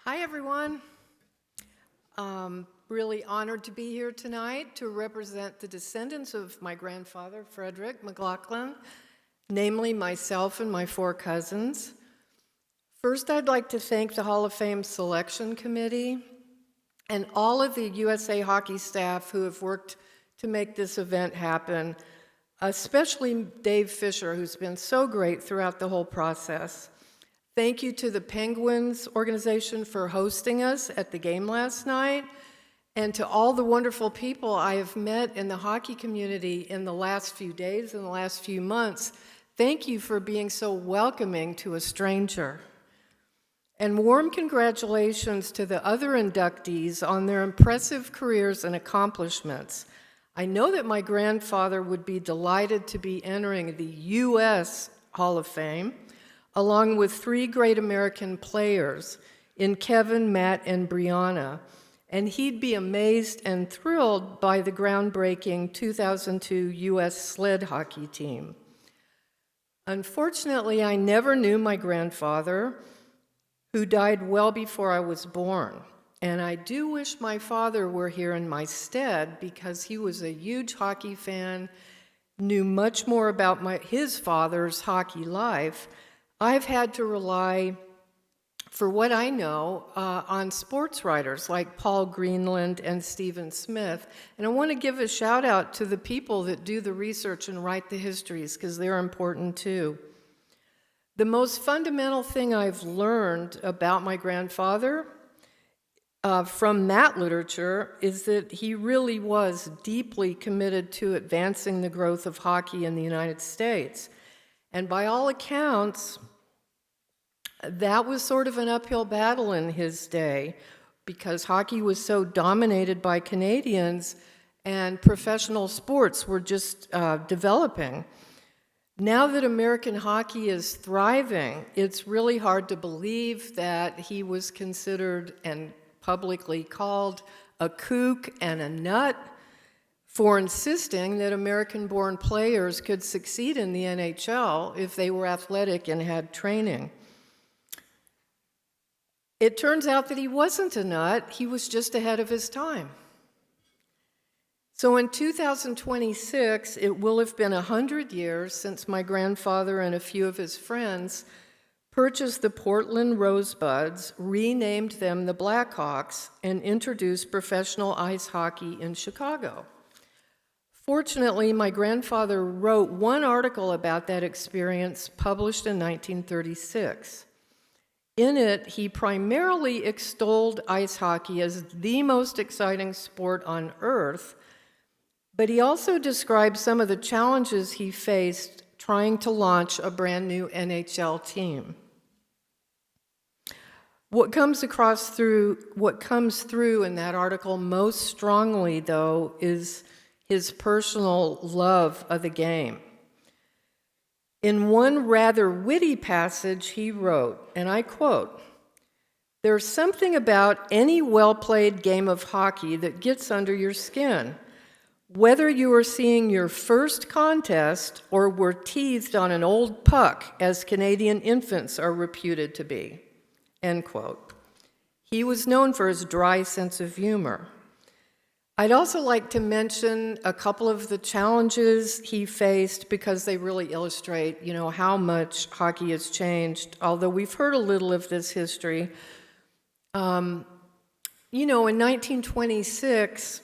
Hi, everyone. Really honored to be here tonight to represent the descendants of my grandfather, Frederic McLaughlin, namely myself and my 4 cousins. First, I'd like to thank the Hall of Fame Selection Committee and all of the USA Hockey staff who have worked to make this event happen, especially Dave Fisher, who's been so great throughout the whole process. Thank you to the Penguins organization for hosting us at the game last night, and to all the wonderful people I have met in the hockey community in the last few days and the last few months. Thank you for being so welcoming to a stranger. And warm congratulations to the other inductees on their impressive careers and accomplishments. I know that my grandfather would be delighted to be entering the U.S. Hall of Fame, along with 3 great American players in Kevin, Matt, and Brianna. And he'd be amazed and thrilled by the groundbreaking 2002 U.S. sled hockey team. Unfortunately, I never knew my grandfather, who died well before I was born. And I do wish my father were here in my stead because he was a huge hockey fan, knew much more about his father's hockey life. I've had to rely, for what I know, on sports writers like Paul Greenland and Stephen Smith. And I want to give a shout out to the people that do the research and write the histories, because they're important too. The most fundamental thing I've learned about my grandfather from that literature is that he really was deeply committed to advancing the growth of hockey in the United States. And by all accounts, that was sort of an uphill battle in his day because hockey was so dominated by Canadians and professional sports were just developing. Now that American hockey is thriving, it's really hard to believe that he was considered and publicly called a kook and a nut for insisting that American-born players could succeed in the NHL if they were athletic and had training. It turns out that he wasn't a nut, he was just ahead of his time. So in 2026, it will have been 100 years since my grandfather and a few of his friends purchased the Portland Rosebuds, renamed them the Blackhawks, and introduced professional ice hockey in Chicago. Fortunately, my grandfather wrote one article about that experience published in 1936. In it, he primarily extolled ice hockey as the most exciting sport on earth, but he also described some of the challenges he faced trying to launch a brand new NHL team. What comes through in that article most strongly, though, is his personal love of the game. In one rather witty passage, he wrote, and I quote, "There's something about any well-played game of hockey that gets under your skin, whether you are seeing your first contest or were teased on an old puck, as Canadian infants are reputed to be," end quote. He was known for his dry sense of humor. I'd also like to mention a couple of the challenges he faced because they really illustrate, how much hockey has changed, although we've heard a little of this history. In 1926,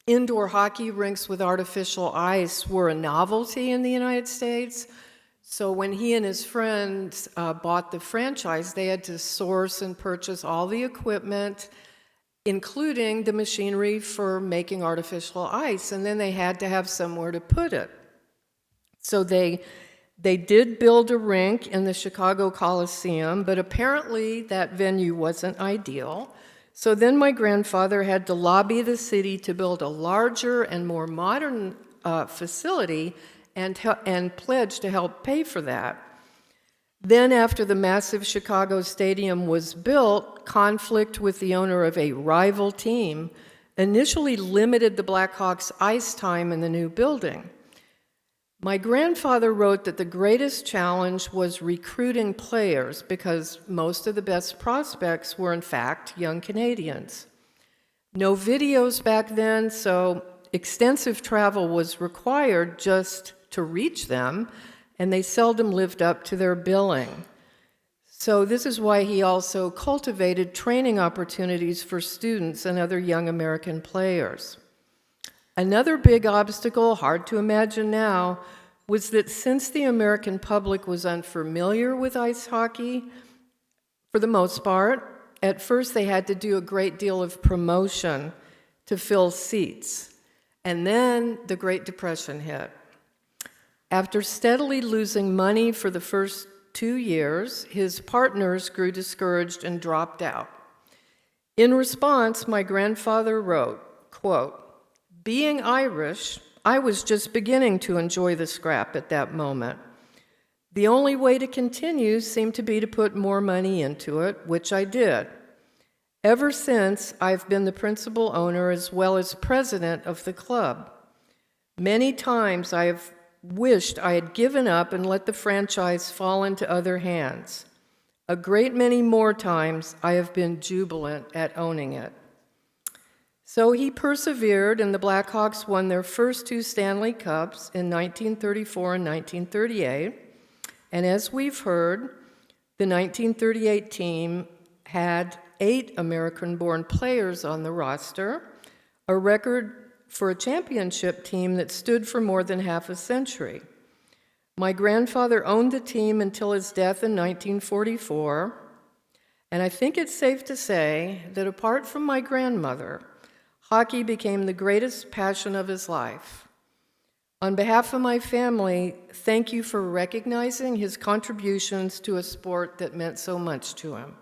indoor hockey rinks with artificial ice were a novelty in the United States. So when he and his friends bought the franchise, they had to source and purchase all the equipment, including the machinery for making artificial ice, and then they had to have somewhere to put it. So they did build a rink in the Chicago Coliseum, but apparently that venue wasn't ideal. So then my grandfather had to lobby the city to build a larger and more modern facility and pledge to help pay for that. Then, after the massive Chicago Stadium was built, conflict with the owner of a rival team initially limited the Blackhawks' ice time in the new building. My grandfather wrote that the greatest challenge was recruiting players because most of the best prospects were, in fact, young Canadians. No videos back then, so extensive travel was required just to reach them, and they seldom lived up to their billing. So this is why he also cultivated training opportunities for students and other young American players. Another big obstacle, hard to imagine now, was that since the American public was unfamiliar with ice hockey, for the most part, at first they had to do a great deal of promotion to fill seats. And then the Great Depression hit. After steadily losing money for the first 2 years, his partners grew discouraged and dropped out. In response, my grandfather wrote, quote, "Being Irish, I was just beginning to enjoy the scrap at that moment. The only way to continue seemed to be to put more money into it, which I did. Ever since, I've been the principal owner as well as president of the club. Many times I have wished I had given up and let the franchise fall into other hands. A great many more times I have been jubilant at owning it." So he persevered, and the Blackhawks won their first 2 Stanley Cups in 1934 and 1938. And as we've heard, the 1938 team had 8 American-born players on the roster, a record for a championship team that stood for more than half a century. My grandfather owned the team until his death in 1944, and I think it's safe to say that apart from my grandmother, hockey became the greatest passion of his life. On behalf of my family, thank you for recognizing his contributions to a sport that meant so much to him.